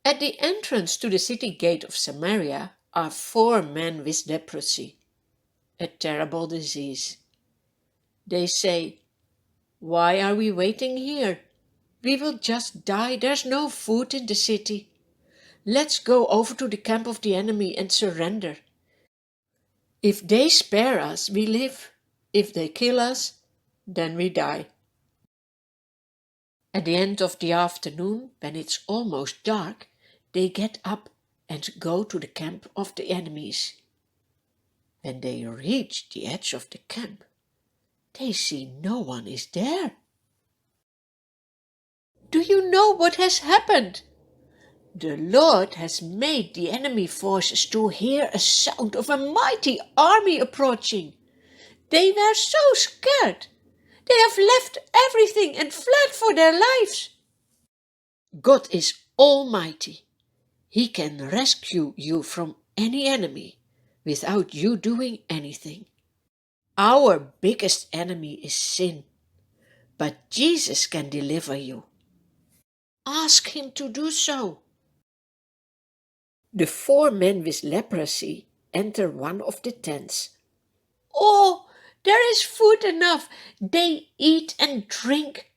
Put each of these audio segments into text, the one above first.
At the entrance to the city gate of Samaria are 4 men with leprosy, a terrible disease. They say, "Why are we waiting here? We will just die. There's no food in the city. Let's go over to the camp of the enemy and surrender. If they spare us, we live. If they kill us, then we die." At the end of the afternoon, when it's almost dark, they get up and go to the camp of the enemies. When they reach the edge of the camp, they see no one is there. Do you know what has happened? The Lord has made the enemy forces to hear a sound of a mighty army approaching. They were so scared. They have left everything and fled for their lives. God is almighty. He can rescue you from any enemy without you doing anything. Our biggest enemy is sin, but Jesus can deliver you. Ask him to do so. The 4 men with leprosy enter one of the tents. "Oh, there is food enough." They eat and drink.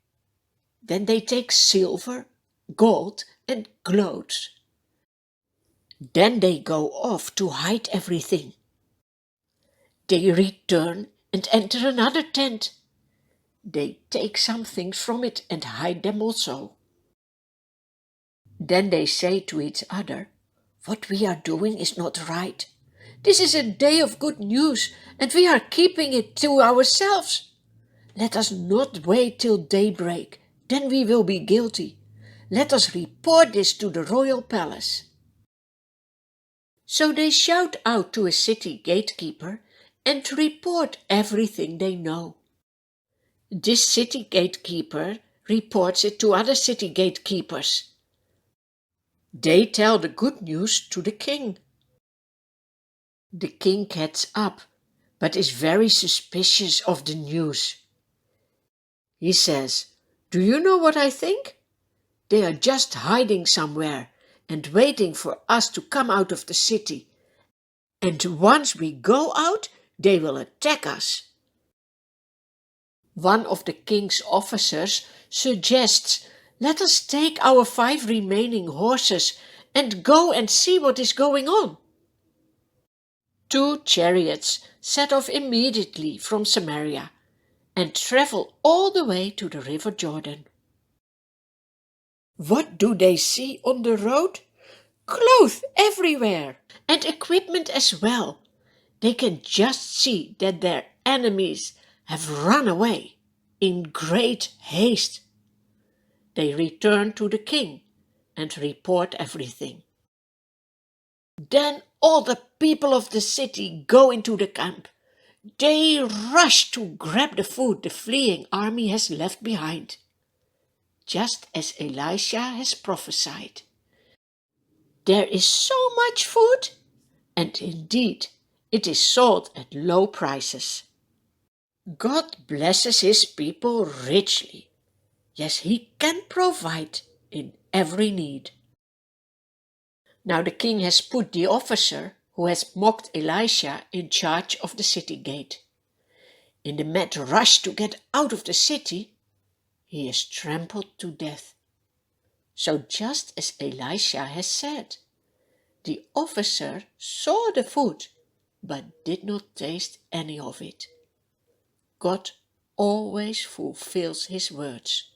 Then they take silver, gold, and clothes. Then they go off to hide everything. They return and enter another tent. They take some things from it and hide them also. Then they say to each other, "What we are doing is not right. This is a day of good news, and we are keeping it to ourselves. Let us not wait till daybreak, then we will be guilty. Let us report this to the royal palace." So they shout out to a city gatekeeper and report everything they know. This city gatekeeper reports it to other city gatekeepers. They tell the good news to the king. The king gets up, but is very suspicious of the news. He says, "Do you know what I think? They are just hiding somewhere and waiting for us to come out of the city. And once we go out, they will attack us." One of the king's officers suggests, "Let us take our 5 remaining horses and go and see what is going on." 2 chariots set off immediately from Samaria and travel all the way to the river Jordan. What do they see on the road? Clothes everywhere and equipment as well. They can just see that their enemies have run away in great haste. They return to the king and report everything. Then all the people of the city go into the camp. They rush to grab the food the fleeing army has left behind, just as Elisha has prophesied. There is so much food, and indeed it is sold at low prices. God blesses his people richly. Yes, he can provide in every need. Now the king has put the officer who has mocked Elisha in charge of the city gate. In the mad rush to get out of the city, he is trampled to death. So just as Elisha has said, the officer saw the food, but did not taste any of it. God always fulfills his words.